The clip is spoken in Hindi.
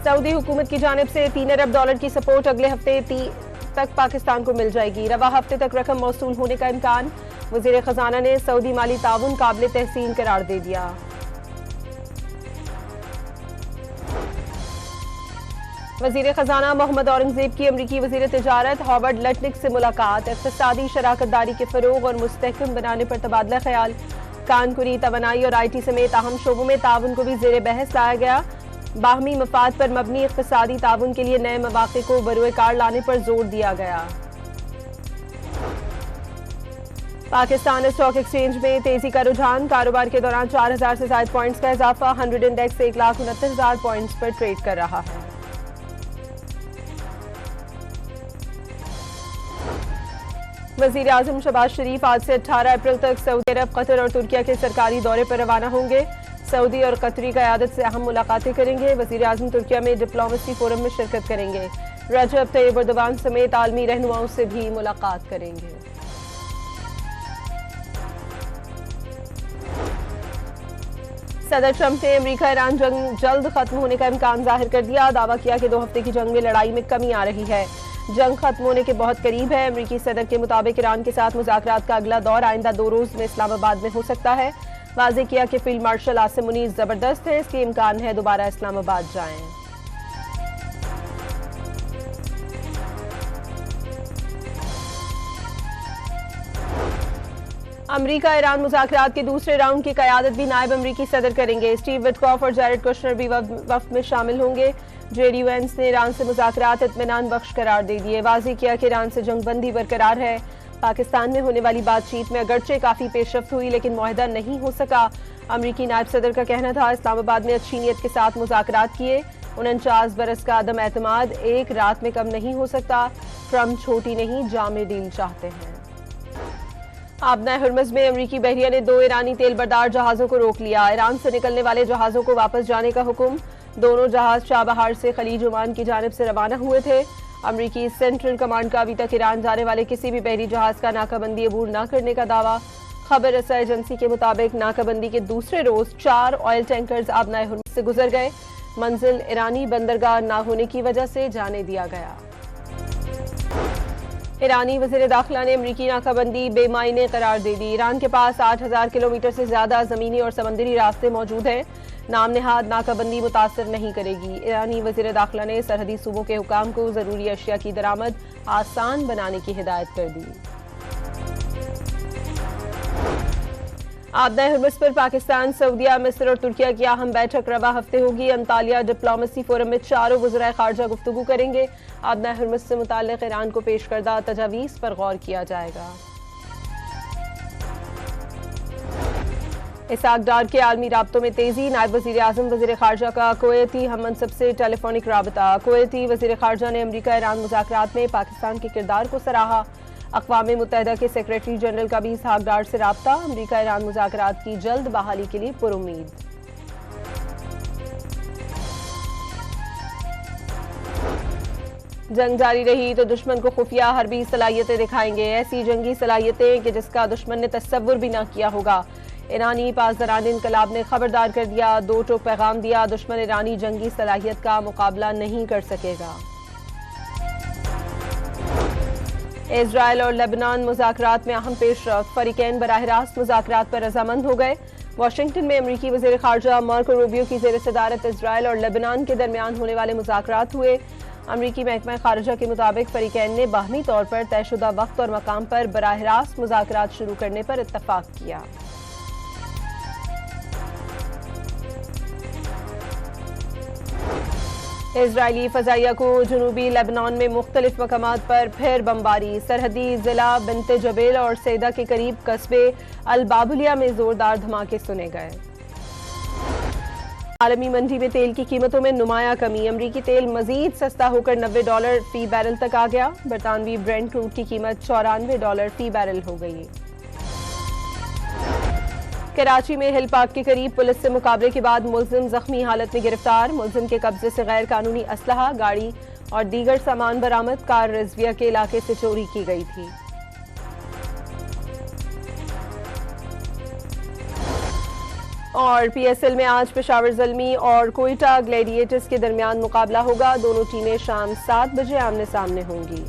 सऊदी हुकूमत की जानिब से 3 अरब डॉलर की सपोर्ट अगले हफ्ते तक पाकिस्तान को मिल जाएगी। रवा हफ्ते तक रकम मौसूल होने का इम्कान। वजीर खजाना ने सऊदी माली ताउन काबिल तहसीन करार दे दिया। वजीर खजाना मोहम्मद औरंगजेब की अमरीकी वजीर तिजारत हॉवर्ड लटनिक से मुलाकात। इक्तिसादी शराकतदारी के फरोग और मुस्तहकम बनाने पर तबादला ख्याल। कानकुनी, तवानाई और IT समेत अहम शोबों में ताउन को भी जेर बहस लाया गया। बाहमी मफाद पर मबनी इक्तिसादी ताउन के लिए नए मवाक़े को बरोए कार लाने पर जोर दिया गया। पाकिस्तान स्टॉक एक्सचेंज में तेजी का रुझान। कारोबार के दौरान 4000 से ज्यादा पॉइंट्स का इजाफा। 100 इंडेक्स 1,69,000 पॉइंट्स पर ट्रेड कर रहा है। वजीर आजम शहबाज शरीफ आज से 18 अप्रैल तक सऊदी अरब, कतर और तुर्किया के सरकारी दौरे पर रवाना होंगे। सऊदी और कतरी क़यादत से अहम मुलाकातें करेंगे। वजीर आजम तुर्किया में डिप्लोमेसी फोरम में शिरकत करेंगे। रजब तैयब एर्दोगान समेत आलमी रहनुमाओं से भी मुलाकात करेंगे। सदर ट्रंप ने अमेरिका ईरान जंग जल्द खत्म होने का इम्कान जाहिर कर दिया। दावा किया कि 2 हफ्ते की जंग में लड़ाई में कमी आ रही है। जंग खत्म होने के बहुत करीब है। अमेरिकी सदर के मुताबिक ईरान के साथ मुज़ाकरात का अगला दौर आइंदा 2 रोज में इस्लामाबाद में हो सकता है। वाज़ेह किया कि फील्ड मार्शल आसिम मुनीर जबरदस्त है, इसलिए इम्कान है दोबारा इस्लामाबाद जाएं। अमेरिका ईरान मुज़ाकरात के दूसरे राउंड की क़यादत भी नायब अमेरिकी सदर करेंगे। स्टीव विटकॉफ और जैरेड कुशनर भी वफ्द में शामिल होंगे। JD Vance ने ईरान से मुज़ाकरात इत्मीनान बख्श करार दे दिए। वाज़ेह किया कि ईरान से जंगबंदी बरकरार है। पाकिस्तान में होने वाली बातचीत में अगरचे काफी पेशरफ्त हुई, लेकिन मुआहदा नहीं हो सका। अमरीकी नायब सदर का कहना था इस्लामाबाद ने अच्छी नीयत के साथ मुज़ाकरात किए। 49 बरस का अदम एतमाद एक रात में कम नहीं हो सकता। ट्रंप छोटी नहीं जामे डील चाहते हैं। आबना हुर्मुज़ में अमरीकी बहरिया ने 2 ईरानी तेल बरदार जहाजों को रोक लिया। ईरान से निकलने वाले जहाजों को वापस जाने का हुक्म। दोनों जहाज चाबहार से खलीज ओमान की जानिब से रवाना हुए थे। अमरीकी सेंट्रल कमांड का अभी तक ईरान जाने वाले किसी भी बहरी जहाज का नाकाबंदी अबूर न करने का दावा। खबर रसा एजेंसी के मुताबिक नाकाबंदी के दूसरे रोज 4 ऑयल टैंकर्स आबना हुर्मुज़ से गुजर गए। मंजिल ईरानी बंदरगाह न होने की वजह से जाने दिया गया। ईरानी वज़ीर दाखिला ने अमरीकी नाकाबंदी बेमायने करार दे दी। ईरान के पास 8000 किलोमीटर से ज्यादा जमीनी और समंदरी रास्ते मौजूद हैं। नाम नेहाद नाकाबंदी मुतासर नहीं करेगी। ईरानी वज़ीर दाखिला ने सरहदी सूबों के हुकाम को जरूरी अशिया की दरामद आसान बनाने की हिदायत कर दी। आबना हुर्मुज़ पर पाकिस्तान, सऊदीया, मिस्र और तुर्किया की अहम बैठक रवा हफ्ते होगी। अंतालिया डिप्लोमेसी फोरम में चारों वज़राए खारजा गुफ्तगू करेंगे। आबना हुर्मुज़ से मुताल्लिक़ ईरान को पेश करदा तजावीज़ पर गौर किया जाएगा। इसहाक डार के आलमी राब्तों में तेजी। नायब वज़ीर आज़म वज़ीर खारजा का कुवैती हम मनसब से टेलीफोनिक राबता। कुवैती वज़ीर खारजा ने अमरीका ईरान मुज़ाकरात में पाकिस्तान के किरदार को सराहा। अक़वाम मुत्तहिदा के सेक्रेटरी जनरल का भी इसहाक डार से राब्ता। अमरीका ईरान मुज़ाकरात की जल्द बहाली के लिए पुरुम्मीद। जंग जारी रही तो दुश्मन को खुफिया हरबी सलाहियतें दिखाएंगे। ऐसी जंगी सलाहियतें कि जिसका दुश्मन ने तस्वुर भी न किया होगा। ईरानी पासदारान इनकलाब ने खबरदार कर दिया, 2 टोक पैगाम दिया। दुश्मन ईरानी जंगी सलाहियत का मुकाबला नहीं कर सकेगा। इजराइल और लेबनान मुज़ाकरात में अहम पेशरफ्त। फरीकैन बराह रास्त मुज़ाकरात पर रजामंद हो गए। वाशिंगटन में अमरीकी वज़ीर खारजा मार्को रूबियो की ज़ेर सदारत इजराइल और लेबनान के दरमियान होने वाले मुज़ाकरात हुए। अमरीकी महकमा खारजा के मुताबिक फरीकैन ने बाहमी तौर पर तयशुदा वक्त और मकाम पर बराह रास्त मुज़ाकरात शुरू करने पर इत्तफाक किया। इजरायली फजाइया को जनूबी लेबनान में मुख्तलिफ मकामात पर फिर बमबारी। सरहदी जिला बिन्ते जबेल और सैदा के करीब कस्बे अल बाबुलिया में जोरदार धमाके सुने गए। आलमी मंडी में तेल की कीमतों में नुमाया कमी। अमरीकी तेल मजीद सस्ता होकर $90 फी बैरल तक आ गया। बरतानवी ब्रेंट क्रूड की कीमत $94 फी बैरल हो गई। कराची में हिल पार्क के करीब पुलिस से मुकाबले के बाद मुलजिम जख्मी हालत में गिरफ्तार। मुलजिम के कब्जे से गैर कानूनी असलहा, गाड़ी और दीगर सामान बरामद। कार रिजविया के इलाके से चोरी की गई थी। और पीएसएल में आज पेशावर ज़ल्मी और कोयटा ग्लैडिएटर्स के दरमियान मुकाबला होगा। दोनों टीमें शाम 7 बजे आमने सामने होंगी।